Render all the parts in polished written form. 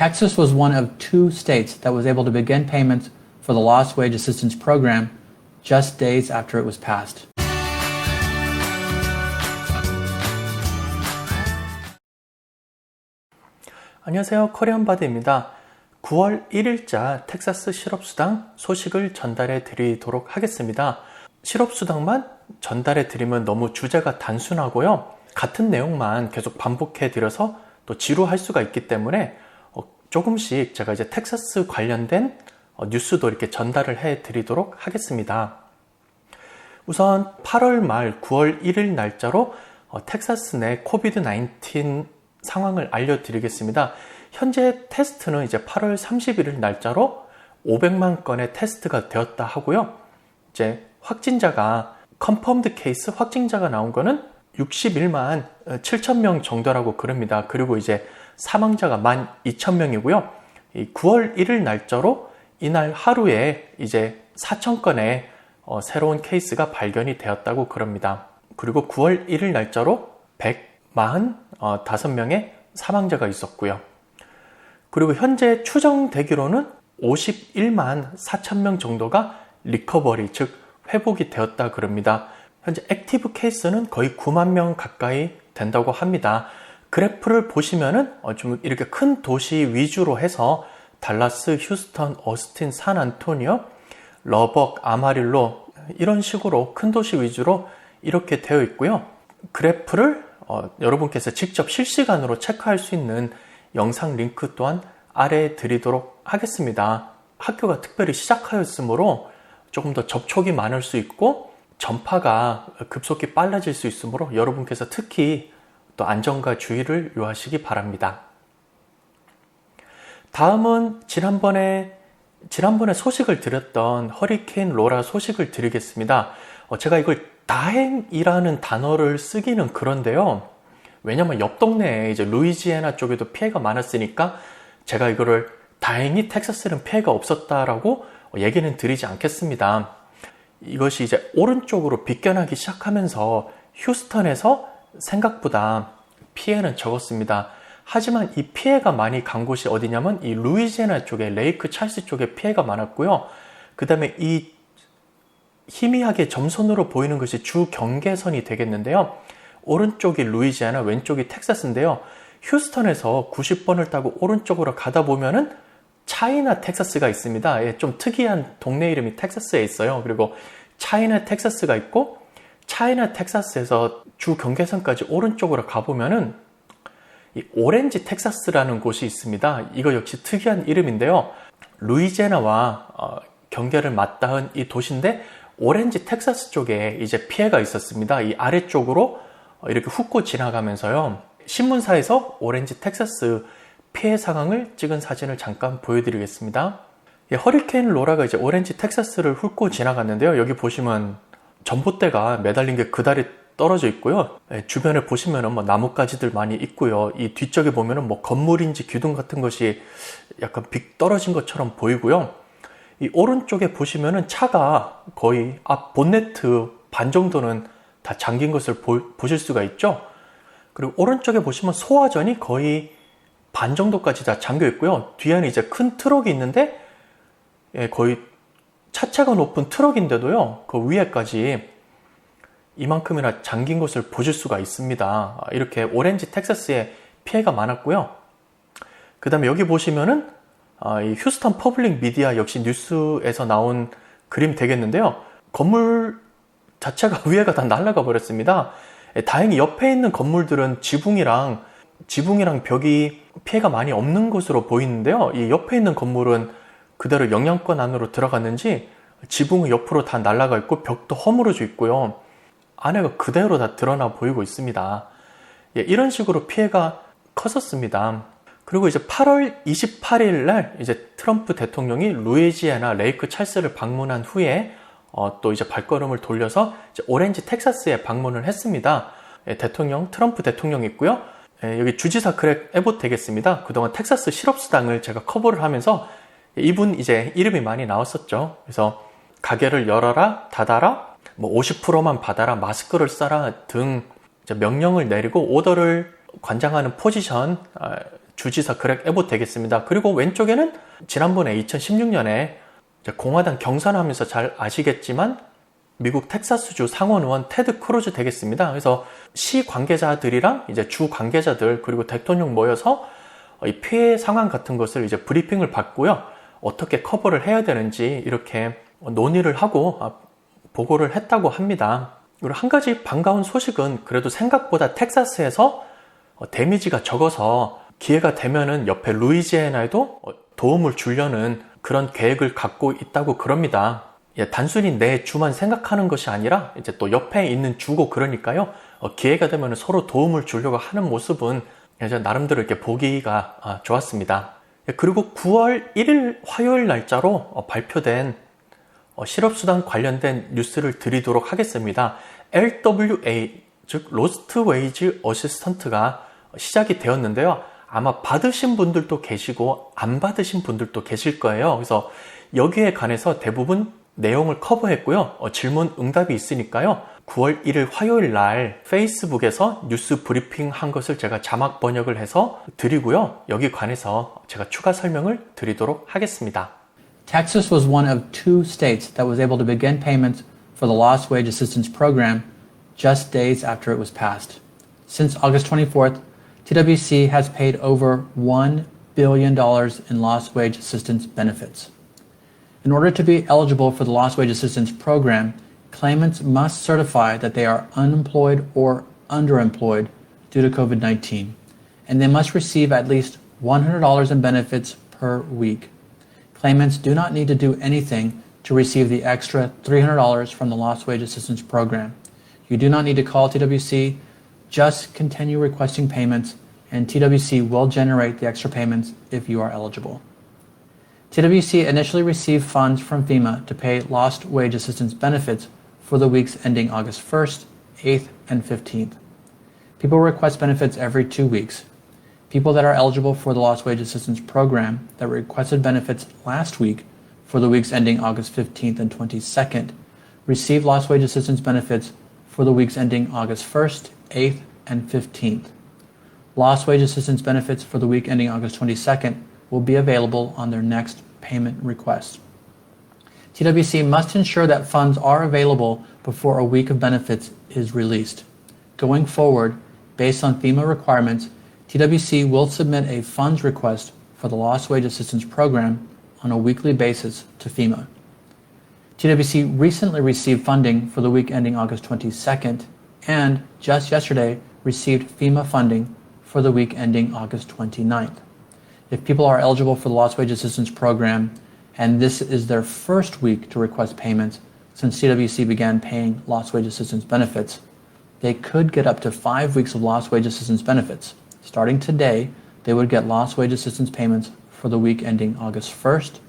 Texas was one of 2 states that was able to begin payments for the Lost Wage Assistance Program just days after it was passed. 안녕하세요. 코리안바드입니다. 9월 1일자 텍사스 실업수당 소식을 전달해 드리도록 하겠습니다. 실업수당만 전달해 드리면 너무 주제가 단순하고요. 같은 내용만 계속 반복해 드려서 또 지루할 수가 있기 때문에 조금씩 제가 이제 텍사스 관련된 뉴스도 이렇게 전달을 해 드리도록 하겠습니다. 우선 8월 말 9월 1일 날짜로 텍사스 내 코비드-19 상황을 알려드리겠습니다. 현재 테스트는 이제 8월 31일 날짜로 500만 건의 테스트가 되었다 하고요. 이제 확진자가 confirmed 케이스 확진자가 나온 거는 61만 7천 명 정도라고 그럽니다. 그리고 이제 사망자가 12,000명이고요. 9월 1일 날짜로 이날 하루에 이제 4천 건의 새로운 케이스가 발견이 되었다고 그럽니다. 그리고 9월 1일 날짜로 145명의 사망자가 있었고요. 그리고 현재 추정되기로는 51만 4천 명 정도가 리커버리, 즉 회복이 되었다 그럽니다. 현재 액티브 케이스는 거의 9만 명 가까이 된다고 합니다. 그래프를 보시면은 좀 이렇게 큰 도시 위주로 해서 달라스, 휴스턴, 어스틴, 산안토니오, 러벅, 아마릴로 이런 식으로 큰 도시 위주로 이렇게 되어 있고요. 그래프를 여러분께서 직접 실시간으로 체크할 수 있는 영상 링크 또한 아래에 드리도록 하겠습니다. 학교가 특별히 시작하였으므로 조금 더 접촉이 많을 수 있고 전파가 급속히 빨라질 수 있으므로 여러분께서 특히 또 안전과 주의를 요하시기 바랍니다. 다음은 지난번에 소식을 드렸던 허리케인 로라 소식을 드리겠습니다. 제가 이걸 다행이라는 단어를 쓰기는 그런데요. 왜냐면 옆 동네에 이제 루이지애나 쪽에도 피해가 많았으니까 제가 이거를 다행히 텍사스는 피해가 없었다라고 얘기는 드리지 않겠습니다. 이것이 이제 오른쪽으로 빗겨나기 시작하면서 휴스턴에서 생각보다 피해는 적었습니다. 하지만 이 피해가 많이 간 곳이 어디냐면 이 루이지애나 쪽에 레이크 찰스 쪽에 피해가 많았고요. 그 다음에 이 희미하게 점선으로 보이는 것이 주 경계선이 되겠는데요. 오른쪽이 루이지애나, 왼쪽이 텍사스인데요. 휴스턴에서 90번을 타고 오른쪽으로 가다 보면은 차이나 텍사스가 있습니다. 좀 특이한 동네 이름이 텍사스에 있어요. 그리고 차이나 텍사스가 있고 차이나 텍사스에서 주 경계선까지 오른쪽으로 가보면은 이 오렌지 텍사스라는 곳이 있습니다. 이거 역시 특이한 이름인데요. 루이지애나와 경계를 맞닿은 이 도시인데 오렌지 텍사스 쪽에 이제 피해가 있었습니다. 이 아래쪽으로 이렇게 훑고 지나가면서요. 신문사에서 오렌지 텍사스 피해 상황을 찍은 사진을 잠깐 보여드리겠습니다. 허리케인 로라가 이제 오렌지 텍사스를 훑고 지나갔는데요. 여기 보시면 전봇대가 매달린 게 그다리 떨어져 있고요. 주변에 보시면은 나뭇가지들 많이 있고요. 이 뒤쪽에 보면은 건물인지 기둥 같은 것이 약간 빅 떨어진 것처럼 보이고요. 이 오른쪽에 보시면은 차가 거의 앞 본네트 반 정도는 다 잠긴 것을 보실 수가 있죠. 그리고 오른쪽에 보시면 소화전이 거의 반 정도까지 다 잠겨 있고요. 뒤에는 이제 큰 트럭이 있는데 거의 차체가 높은 트럭인데도요. 그 위에까지 이만큼이나 잠긴 것을 보실 수가 있습니다. 이렇게 오렌지 텍사스에 피해가 많았고요. 그 다음에 여기 보시면은 이 휴스턴 퍼블릭 미디어 역시 뉴스에서 나온 그림 되겠는데요. 건물 자체가 위에가 다 날아가 버렸습니다. 다행히 옆에 있는 건물들은 지붕이랑 벽이 피해가 많이 없는 것으로 보이는데요. 이 옆에 있는 건물은 그대로 영향권 안으로 들어갔는지 지붕은 옆으로 다 날아가 있고 벽도 허물어져 있고요. 안에가 그대로 다 드러나 보이고 있습니다. 이런 식으로 피해가 컸었습니다. 그리고 이제 8월 28일 날 이제 트럼프 대통령이 루이지애나 레이크 찰스를 방문한 후에 또 이제 발걸음을 돌려서 이제 오렌지 텍사스에 방문을 했습니다. 트럼프 대통령이 있고요. 여기 주지사 그렉 에봇 되겠습니다. 그동안 텍사스 실업수당을 제가 커버를 하면서 이분 이제 이름이 많이 나왔었죠. 그래서 가게를 열어라, 닫아라, 50%만 받아라, 마스크를 써라 등 명령을 내리고 오더를 관장하는 포지션, 주지사 그렉 에봇 되겠습니다. 그리고 왼쪽에는 지난번에 2016년에 공화당 경선하면서 잘 아시겠지만 미국 텍사스주 상원의원 테드 크루즈 되겠습니다. 그래서 시 관계자들이랑 이제 주 관계자들 그리고 대통령 모여서 이 피해 상황 같은 것을 이제 브리핑을 받고요. 어떻게 커버를 해야 되는지 이렇게 논의를 하고 보고를 했다고 합니다. 그리고 한 가지 반가운 소식은 그래도 생각보다 텍사스에서 데미지가 적어서 기회가 되면은 옆에 루이지애나에도 도움을 주려는 그런 계획을 갖고 있다고 그럽니다. 단순히 내 주만 생각하는 것이 아니라 이제 또 옆에 있는 주고 그러니까요. 기회가 되면 서로 도움을 주려고 하는 모습은 나름대로 이렇게 보기가 좋았습니다. 그리고 9월 1일 화요일 날짜로 발표된 실업수당 관련된 뉴스를 드리도록 하겠습니다. LWA, 즉 로스트 웨이지 어시스턴트가 시작이 되었는데요. 아마 받으신 분들도 계시고 안 받으신 분들도 계실 거예요. 그래서 여기에 관해서 대부분 내용을 커버했고요. 질문 응답이 있으니까요. 9월 1일 화요일 날 페이스북에서 뉴스 브리핑 한 것을 제가 자막 번역을 해서 드리고요. 여기 관해서 제가 추가 설명을 드리도록 하겠습니다. Texas was one of two states that was able to begin payments for the Lost Wage Assistance Program just days after it was passed. Since August 24th, TWC has paid over $1 billion in lost wage assistance benefits. In order to be eligible for the Lost Wage Assistance Program, claimants must certify that they are unemployed or underemployed due to COVID-19, and they must receive at least $100 in benefits per week. Claimants do not need to do anything to receive the extra $300 from the Lost Wage Assistance Program. You do not need to call TWC, just continue requesting payments, and TWC will generate the extra payments if you are eligible. TWC initially received funds from FEMA to pay lost wage assistance benefits for the weeks ending August 1st, 8th, and 15th. People request benefits every 2 weeks. People that are eligible for the Lost Wage Assistance Program that requested benefits last week for the weeks ending August 15th and 22nd receive Lost Wage Assistance benefits for the weeks ending August 1st, 8th, and 15th. Lost Wage Assistance benefits for the week ending August 22nd will be available on their next payment request. TWC must ensure that funds are available before a week of benefits is released. Going forward, based on FEMA requirements, TWC will submit a funds request for the Lost Wage Assistance Program on a weekly basis to FEMA. TWC recently received funding for the week ending August 22nd and just yesterday received FEMA funding for the week ending August 29th. If people are eligible for the Lost Wage Assistance Program and this is their first week to request payments since TWC began paying Lost Wage Assistance benefits, they could get up to 5 weeks of Lost Wage Assistance benefits. Starting today, they would get Lost Wage Assistance payments for the week ending August 1st,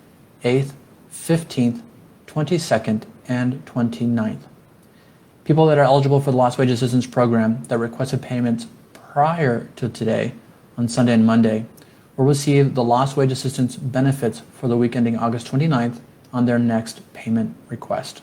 8th, 15th, 22nd, and 29th. People that are eligible for the Lost Wage Assistance Program that requested payments prior to today, on Sunday and Monday, will receive the Lost Wage Assistance benefits for the week ending August 29th on their next payment request.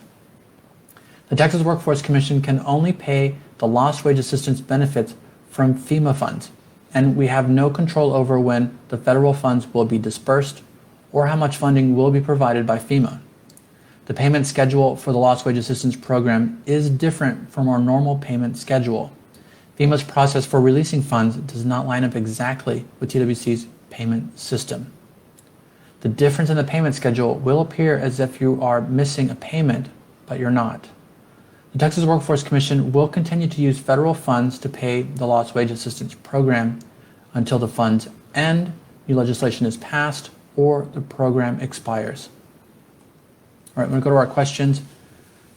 The Texas Workforce Commission can only pay the Lost Wage Assistance benefits from FEMA funds, and we have no control over when the federal funds will be dispersed or how much funding will be provided by FEMA. The payment schedule for the Lost Wage Assistance Program is different from our normal payment schedule. FEMA's process for releasing funds does not line up exactly with TWC's payment system. The difference in the payment schedule will appear as if you are missing a payment, but you're not. The Texas Workforce Commission will continue to use federal funds to pay the Lost Wage Assistance Program until the funds end, new legislation is passed, or the program expires. All right, I'm going to go to our questions.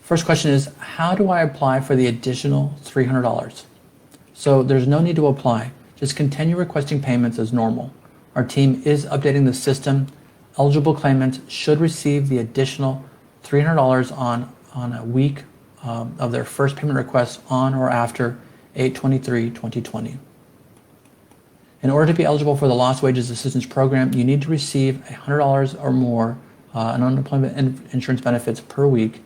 First question is, how do I apply for the additional $300? So there's no need to apply. Just continue requesting payments as normal. Our team is updating the system. Eligible claimants should receive the additional $300 on a week of their first payment request on or after 8/23/2020. In order to be eligible for the Lost Wages Assistance Program, you need to receive $100 or more in unemployment insurance benefits per week,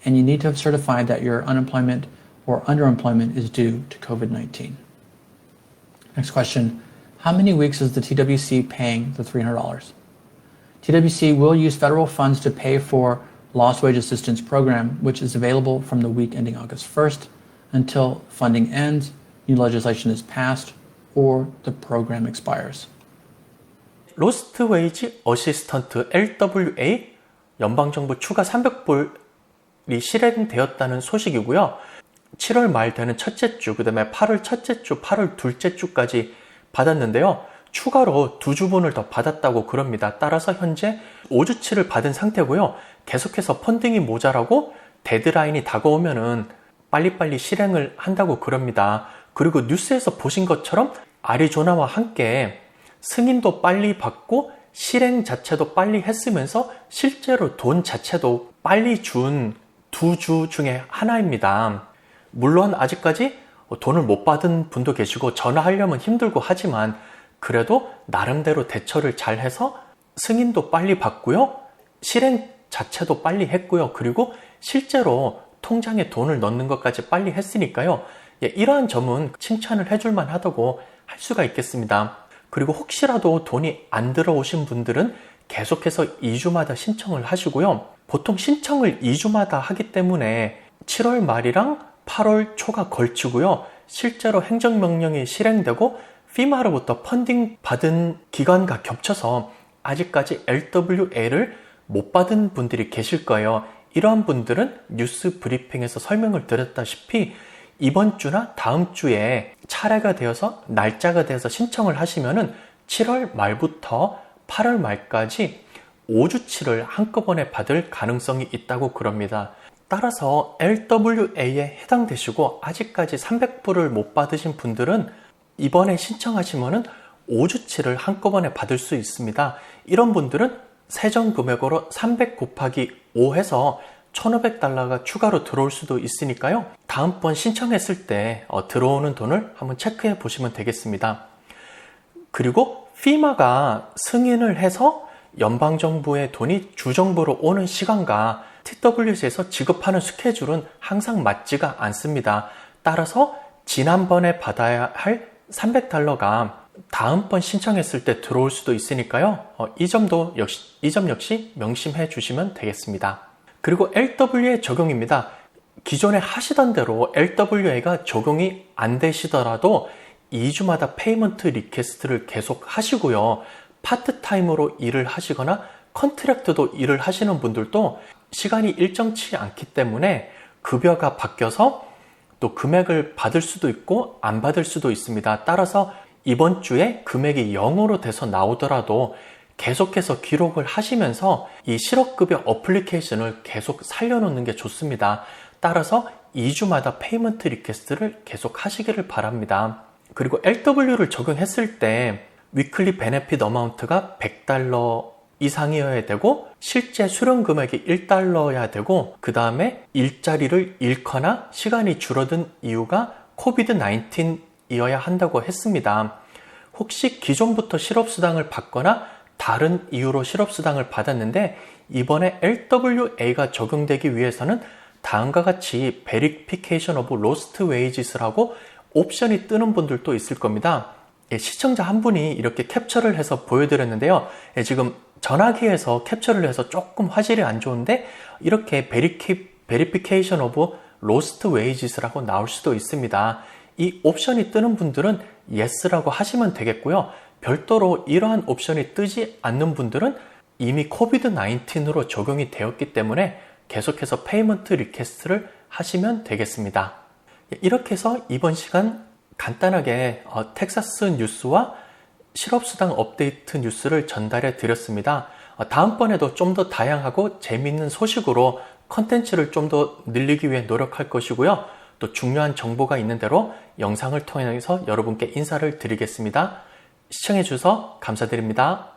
and you need to have certified that your unemployment or underemployment is due to COVID-19. Next question, How many weeks is the TWC paying the $300? TWC will use federal funds to pay for Lost Wage Assistance Program, which is available from the week ending August 1st until funding ends, new legislation is passed, or the program expires. 로스트 웨이지 어시스턴트 LWA 연방정부 추가 300불이 실행되었다는 소식이고요. 7월 말 되는 첫째 주, 그 다음에 8월 첫째 주, 8월 둘째 주까지 받았는데요. 추가로 2주분을 더 받았다고 그럽니다. 따라서 현재 5주치를 받은 상태고요. 계속해서 펀딩이 모자라고 데드라인이 다가오면은 빨리빨리 실행을 한다고 그럽니다. 그리고 뉴스에서 보신 것처럼 아리조나와 함께 승인도 빨리 받고 실행 자체도 빨리 했으면서 실제로 돈 자체도 빨리 준 2주 중에 하나입니다. 물론 아직까지 돈을 못 받은 분도 계시고 전화하려면 힘들고 하지만 그래도 나름대로 대처를 잘 해서 승인도 빨리 받고요. 실행 자체도 빨리 했고요. 그리고 실제로 통장에 돈을 넣는 것까지 빨리 했으니까요. 이러한 점은 칭찬을 해줄만 하다고 할 수가 있겠습니다. 그리고 혹시라도 돈이 안 들어오신 분들은 계속해서 2주마다 신청을 하시고요. 보통 신청을 2주마다 하기 때문에 7월 말이랑 8월 초가 걸치고요. 실제로 행정명령이 실행되고 FEMA로부터 펀딩 받은 기간과 겹쳐서 아직까지 LWA를 못 받은 분들이 계실 거예요. 이러한 분들은 뉴스 브리핑에서 설명을 드렸다시피 이번 주나 다음 주에 차례가 되어서 날짜가 되어서 신청을 하시면은 7월 말부터 8월 말까지 5주치를 한꺼번에 받을 가능성이 있다고 그럽니다. 따라서 LWA에 해당되시고 아직까지 300불을 못 받으신 분들은 이번에 신청하시면은 5주치를 한꺼번에 받을 수 있습니다. 이런 분들은 세전 금액으로 300 곱하기 5 해서 $1,500가 추가로 들어올 수도 있으니까요. 다음번 신청했을 때 들어오는 돈을 한번 체크해 보시면 되겠습니다. 그리고 FEMA가 승인을 해서 연방정부의 돈이 주정부로 오는 시간과 TWS에서 지급하는 스케줄은 항상 맞지가 않습니다. 따라서 지난번에 받아야 할 $300가 다음번 신청했을 때 들어올 수도 있으니까요. 이 점 역시 명심해 주시면 되겠습니다. 그리고 LWA 적용입니다. 기존에 하시던 대로 LWA가 적용이 안 되시더라도 2주마다 페이먼트 리퀘스트를 계속 하시고요. 파트타임으로 일을 하시거나 컨트랙트도 일을 하시는 분들도 시간이 일정치 않기 때문에 급여가 바뀌어서 또 금액을 받을 수도 있고 안 받을 수도 있습니다. 따라서 이번 주에 금액이 0으로 돼서 나오더라도 계속해서 기록을 하시면서 이 실업급여 어플리케이션을 계속 살려놓는 게 좋습니다. 따라서 2주마다 페이먼트 리퀘스트를 계속 하시기를 바랍니다. 그리고 LW를 적용했을 때 위클리 베네핏 어마운트가 $100 이상이어야 되고 실제 수령 금액이 $1여야 되고 그 다음에 일자리를 잃거나 시간이 줄어든 이유가 COVID-19이어야 한다고 했습니다. 혹시 기존부터 실업수당을 받거나 다른 이유로 실업수당을 받았는데 이번에 LWA가 적용되기 위해서는 다음과 같이 Verification of Lost Wages라고 옵션이 뜨는 분들도 있을 겁니다. 시청자 한 분이 이렇게 캡처를 해서 보여드렸는데요. 지금 전화기에서 캡처를 해서 조금 화질이 안 좋은데 이렇게 Verification of Lost Wages라고 나올 수도 있습니다. 이 옵션이 뜨는 분들은 Yes라고 하시면 되겠고요. 별도로 이러한 옵션이 뜨지 않는 분들은 이미 COVID-19으로 적용이 되었기 때문에 계속해서 페이먼트 리퀘스트를 하시면 되겠습니다. 이렇게 해서 이번 시간 간단하게 텍사스 뉴스와 실업수당 업데이트 뉴스를 전달해 드렸습니다. 다음번에도 좀 더 다양하고 재미있는 소식으로 컨텐츠를 좀 더 늘리기 위해 노력할 것이고요. 또 중요한 정보가 있는 대로 영상을 통해서 여러분께 인사를 드리겠습니다. 시청해 주셔서 감사드립니다.